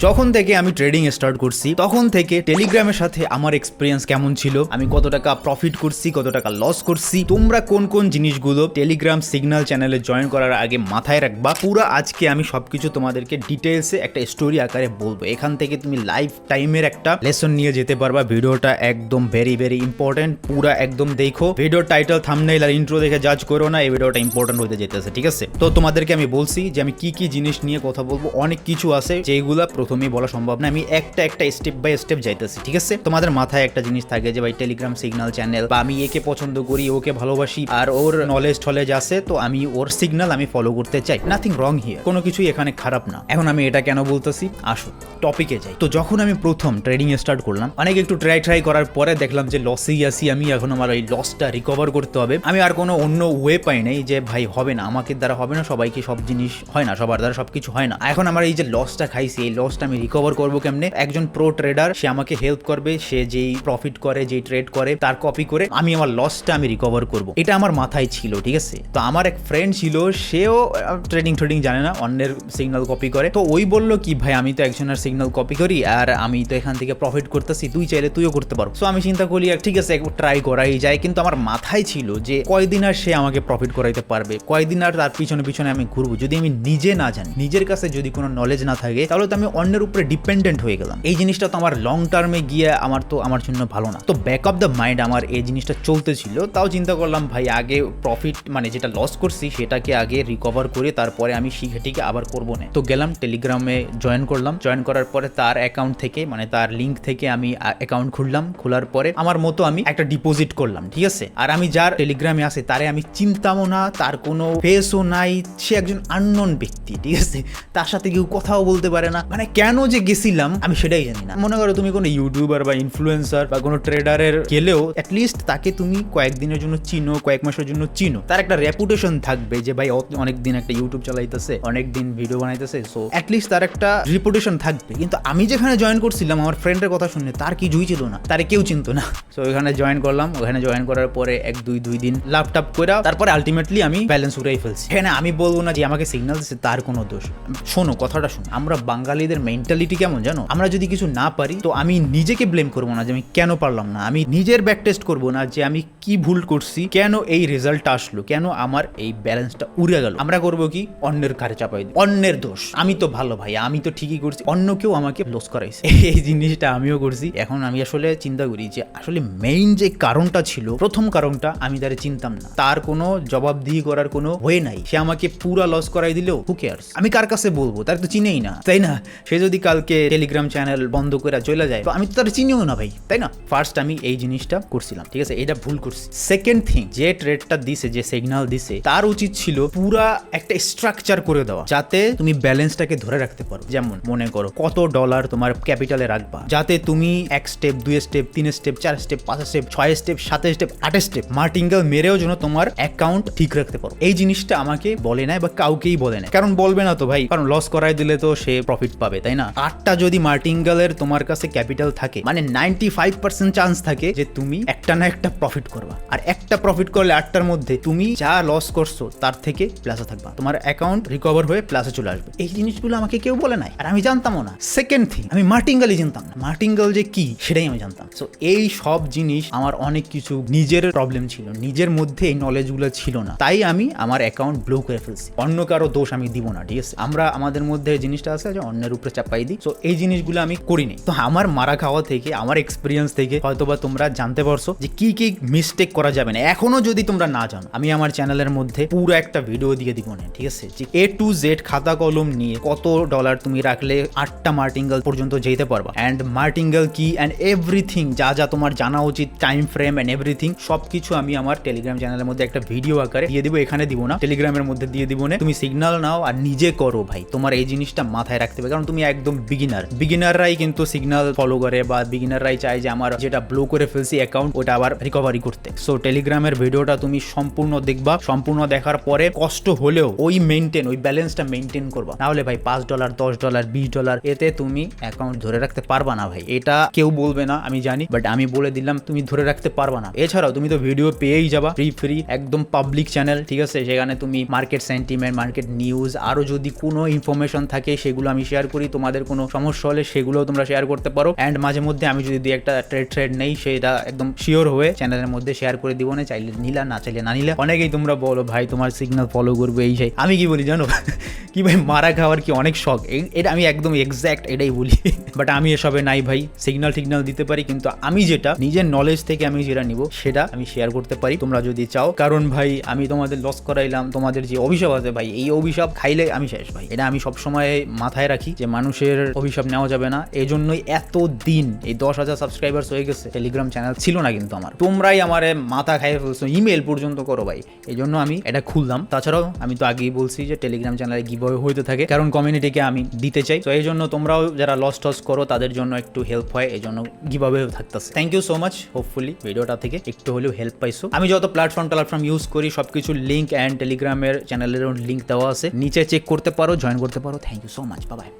যখন থেকে আমি ট্রেডিং স্টার্ট করছি তখন থেকে টেলিগ্রামের সাথে আমার এক্সপিরিয়েন্স কেমন ছিল, আমি কত টাকা প্রফিট করছি, কত টাকা লস করছি, তোমরা কোন কোন জিনিসগুলো টেলিগ্রাম সিগন্যাল চ্যানেলে জয়েন করার আগে মাথায় রাখবা, পুরো আজকে আমি সবকিছু তোমাদেরকে ডিটেলসে একটা স্টোরি আকারে বলবো। এখান থেকে তুমি লাইফ টাইমের একটা লেসন নিয়ে যেতে পারবা। ভিডিওটা একদম ভেরি ভেরি ইম্পর্টেন্ট, পুরো একদম দেখো। ভিডিওর টাইটেল, থাম্বনেইল আর ইন্ট্রো দেখে জাজ করো না, এই ভিডিওটা ইম্পর্টেন্ট হতে যেতেছে, ঠিক আছে? তো তোমাদেরকে আমি বলছি যে আমি কি কি জিনিস নিয়ে কথা বলবো, অনেক কিছু আছে যেগুলা প্রথমেই বলা সম্ভব না, আমি একটা স্টেপ বাই স্টেপ যাইতেছি, ঠিক আছে? তোমাদের মাথায় একটা জিনিস থাকে যে ভাই টেলিগ্রাম সিগন্যাল চ্যানেল, বা আমি একে পছন্দ করি, ওকে ভালোবাসি, আর ওর নলেজ টলেজ আছে, তো আমি ওর সিগন্যাল আমি ফলো করতে চাই। নাথিং রং হিয়ার, কোনো কিছুই এখানে খারাপ না। এখন আমি এটা কেন বলতেছি, আসো টপিকে যাই। তো যখন আমি প্রথম ট্রেডিং স্টার্ট করলাম, অনেক একটু ট্রাই করার পরে দেখলাম যে লসেই আছি আমি। এখন আমার এই লসটা রিকভার করতে হবে। আমি আর কোনো অন্য ওয়ে পাই নাই যে ভাই হবে না, আমাকে দ্বারা হবে না, সবাইকে সব জিনিস হয় না, সবার দ্বারা সবকিছু হয় না। এখন আমার এই যে লসটা খাইছি, এই লসটা আমি রিকভার করবো কেমনে? একজন প্রো ট্রেডার, সে আমাকে হেল্প করবে, সে যেই প্রফিট করে, যেই ট্রেড করে, তার কপি করে আমি আমার লসটা আমি রিকভার করবো, এটা আমার মাথায় ছিল, ঠিক আছে? তো আমার এক ফ্রেন্ড ছিল, সেও ট্রেডিং জানে না, অন্যের সিগন্যাল কপি করে। তো ওই বললো কি ভাই আমি তো একজনের সিগন্যাল কপি করি আর আমি তো এখান থেকে প্রফিট করতেছি, তুই চাইলে তুইও করতে পারো। সো আমি চিন্তা করি ঠিক আছে একবার ট্রাই করাই যায়, কিন্তু আমার মাথায় ছিল যে কয়দিন আর সে আমাকে প্রফিট করাইতে পারবে, কয়দিন আর তার পিছনে আমি ঘুরবো, যদি আমি নিজে না জানি, নিজের কাছে যদি কোনো নলেজ না থাকে, তাহলে তো আমি অন্যের উপরে ডিপেন্ডেন্ট হয়ে গেলাম। এই জিনিসটা তো আমার লং টার্মে গিয়ে আমার জন্য ভালো না। তো ব্যাক অফ দ্য মাইন্ড আমার এই জিনিসটা চলতেছিল, তাও চিন্তা করলাম ভাই আগে প্রফিট মানে যেটা লস করছি সেটাকে আগে রিকভার করে তারপরে আমি শিখে আবার করবো না। তো গেলাম টেলিগ্রামে জয়েন করলাম, জয়েন করার পরে তার অ্যাকাউন্ট থেকে মানে তার লিঙ্ক থেকে আমি অ্যাকাউন্ট খুললাম, খোলার পরে আমার মতো আমি একটা ডিপোজিট করলাম, ঠিক আছে? আর আমি যার টেলিগ্রামে আছে তারে আমি চিন্তামও না, তার কোনো ফেসও নাই, সে একজন আননোন ব্যক্তি, ঠিক আছে? তার সাথে কেউ কথাও বলতে পারে না। মানে কেন যে গেছিলাম আমি সেটাই জানি না। মনে করো তুমি কোনো ইউটিউবার বা ইনফ্লুয়েন্সার বা কোনো ট্রেডারের গেলেও অ্যাটলিস্ট তাকে তুমি কয়েকদিনের জন্য চিনো, কয়েক মাসের জন্য চিনো, তার একটা রেপুটেশন থাকবে যে ভাই অনেকদিন একটা ইউটিউব চালাইতেছে, অনেকদিন ভিডিও বানাইতেছে, সো অ্যাটলিস্ট তার একটা রেপুটেশন থাকবে। কিন্তু আমি যেখানে জয়েন করছিলাম আমার ফ্রেন্ডের কথা শুনে তার কিছুই ছিল না, তারে কেউ চিনতো না। সো ওখানে জয়েন করলাম, ওখানে জয়েন করার পরে দুই দিন ল্যাপটপ করে তারপরে আলটিমেটলি আমি ব্যালেন্স উড়াই ফেলছি। এখানে আমি বলবো না যে আমাকে সিগন্যাল দিচ্ছে তার কোনো দোষ। শোনো কথাটা শোনো, আমরা বাঙালিদের মেন্টালিটি কেমন জানো? আমরা যদি কিছু না পারি তো আমি নিজেকে ব্লেম করবো না যে আমি কেন পারলাম না, আমি নিজের ব্যাক টেস্ট করবো না যে আমি কি ভুল করছি, কেন এই রেজাল্টটা আসলো, কেন আমার এই ব্যালেন্সটা উড়ে গেল। আমরা করবো কি অন্যের ঘাড়ে চাপাই দিই, অন্যের দোষ, আমি তো ভালো ভাই, আমি তো ঠিকই করছি, অন্য কেউ আমাকে লস করাইছে। এই জিনিসটা আমিও করছি। এখন আমি আসলে চিন্তা করি যে আসলে মেইন যে কারণটা ছিল, প্রথম কারণটা আমি তারে চিনতাম না, তার কোনো জবাবদিহি করার কোনো ওয়ে নাই, সে আমাকে পুরা লস করাই দিলেও হু কেয়ারস, আমি কার কাছে বলবো, তার তো চিনেই না, তাই না? সে যদি কালকে টেলিগ্রাম চ্যানেল বন্ধ করে চলে যায় তো আমি তো তার চিনিও না ভাই, তাই না? ফার্স্ট আমি এই জিনিসটা করছিলাম, ঠিক আছে? এটা ভুল করছি। সেকেন্ড থিং, যে ট্রেডটা দিছে, যে সিগন্যাল দিছে, তার উচিত ছিল পুরা একটা স্ট্রাকচার করে দেওয়া যাতে তুমি ব্যালেন্সটাকে ধরে রাখতে পারো। যেমন মনে করো কত ডলার তোমার ক্যাপিটালে রাখবা, যাতে তুমি 1 step 2 step 3 step 4 step 5 step 6 step 7 step 8 step martingale মেরেও যেন তোমার অ্যাকাউন্ট ঠিক রাখতে পারো। এই জিনিসটা আমাকে বলে নাই বা কাউকেই বলে নাই, কারণ বলবে না তো ভাই, কারণ লস করাই দিলে তো সে প্রফিট পাবে, তাই না? 8টা যদি মার্টিঙ্গেলের তোমার কাছে ক্যাপিটাল থাকে মানে 95% চান্স থাকে যে তুমি একটা না একটা প্রফিট করবা, আর একটা প্রফিট করলে 8টার মধ্যে তুমি যা লস করছো তার থেকে প্লাসে থাকবা, তোমার অ্যাকাউন্ট রিকভার হয়ে প্লাসে চলে আসবে। এই জিনিসগুলো আমাকে কেউ বলে নাই আর আমি জানতামও না। সেকেন্ড থিং, আমি মার্টিঙ্গেলই জানতাম না, মার্টিঙ্গেল যে কি সেটাই আমি জানতাম। সো এই সব জিনিস আমার অনেক কিছু নিজের প্রবলেম ছিল, নিজের মধ্যে এই নলেজগুলো ছিল না, তাই আমি আমার অ্যাকাউন্ট ব্লক করে ফেলছি। অন্য কারো দোষ আমি দিব না, ঠিক আছে? আমরা আমাদের মধ্যে এই জিনিসটা আছে যে অন্যের উপরে চাপাই দিই। সো এই জিনিসগুলো আমি করিনি। তো আমার মারা খাওয়া থেকে, আমার এক্সপিরিয়েন্স থেকে হয়তোবা তোমরা জানতে পারছো যে কি কি মিস্টেক করা যাবে না। এখনো যদি তোমরা না জানো, আমি আমার চ্যানেলের মধ্যে পুরো একটা ভিডিও দিয়ে দিব না, ঠিক আছে? যে A to Z খাতা কলম নিয়ে কত ডলার তুমি রাখলে 8টা মার্টিঙ্গেল পর্যন্ত যেতে পারবা, অ্যান্ড মার্টিঙ্গেল কি অ্যান্ড এভরিথিং, যা তোমার জানা উচিত, টাইম ফ্রেম অ্যান্ড এভরিথিং, সবকিছু আমি আমার টেলিগ্রাম চ্যানেলের মধ্যে একটা ভিডিও আকারে দিয়ে দিব। এখানে দিব না, টেলিগ্রামের মধ্যে দিয়ে দিব না। তুমি সিগন্যাল নাও আর নিজে করো ভাই, তোমার এই জিনিসটা মাথায় রাখতে হবে, কারণ তুমি একদম বিগিনাররাই কিন্তু সিগন্যাল ফলো করে, বা বিগিনাররাই চায় যে আমার যেটা ব্লো করে ফেলছি অ্যাকাউন্ট ওটা আবার রিকভারি করতে। সো টেলিগ্রামের ভিডিওটা তুমি সম্পূর্ণ দেখবা, সম্পূর্ণ দেখার পরে কষ্ট হলেও ওই ব্যালেন্সটা মেনটেন করবা, নাহলে ভাই $5 $10 $20 এতে তুমি অ্যাকাউন্ট ধরে রাখতে পারবা না ভাই। এটা কেউ বলবে না আমি জানি, বাট আমি বলে দিলাম তুমি ধরে রাখতে পারবা না। এছাড়াও তুমি তো ভিডিও পেয়েই যাবা ফ্রি, একদম পাবলিক চ্যানেল, ঠিক আছে? সেখানে তুমি মার্কেট সেন্টিমেন্ট, মার্কেট নিউজ, আরো যদি কোনো ইনফরমেশন থাকে সেগুলো আমি শেয়ার করি, তোমাদের কোনো সমস্যা হলে সেগুলোও তোমরা শেয়ার করতে পারো। অ্যান্ড মাঝে মধ্যে আমি যদি একটা ট্রেড নেই সেটা একদম শিওর হয়ে চ্যানেলের মধ্যে শেয়ার করে দিব, না চাইলে নিলা, না চাইলে না নিলা। অনেকেই তোমরা বলো ভাই তোমার সিগন্যাল ফলো করবে এই সেই, আমি কি বলি জানো কি ভাই, মারা খাওয়ার কি অনেক শখ, এটা আমি একদম এক্স্যাক্ট এটাই বলি। বাট আমি এসবে নাই ভাই, সিগন্যাল দিতে পারি, কিন্তু আমি যেটা নিজের নলেজ থেকে আমি যেটা নিব সেটা আমি শেয়ার করতে পারি তোমরা যদি চাও। কারণ ভাই আমি তোমাদের লস করাইলাম, তোমাদের যে অভিশাপ আছে ভাই, এই অভিশাপ খাইলে আমি শেষ ভাই। এটা আমি সবসময় মাথায় রাখি যে মানুষের অভিশাপ নেওয়া যাবে না। এই জন্যই এত দিন এই 10,000 সাবস্ক্রাইবার্স হয়ে গেছে, টেলিগ্রাম চ্যানেল ছিল না কিন্তু আমার, তোমরাই আমারে মাথা খাইয়ে ফেলছো, ইমেল পর্যন্ত করো ভাই, এই জন্য আমি এটা খুললাম। তাছাড়াও আমি তো আগেই বলছি যে টেলিগ্রাম চ্যানেলে গিভঅ্যাওয়ে হইতে থাকে, কারণ কমিউনিটিকে আমি দিতে চাই। তো এই জন্য তোমরাও যারা লস টস করো তাদের জন্য একটু হেল্প হয়, এই জন্য গিভঅ্যাওয়ে থাকতেছে। Thank you so much, hopefully ভিডিওটা থেকে একটু হলেও হেল্প পাইছো। আমি যত প্ল্যাটফর্ম ইউজ করি সবকিছু লিঙ্ক অ্যান্ড টেলিগ্রামের চ্যানেলের লিঙ্ক দেওয়া আছে, নিচে চেক করতে পারো, জয়েন করতে পারো। Thank you so much, bye by.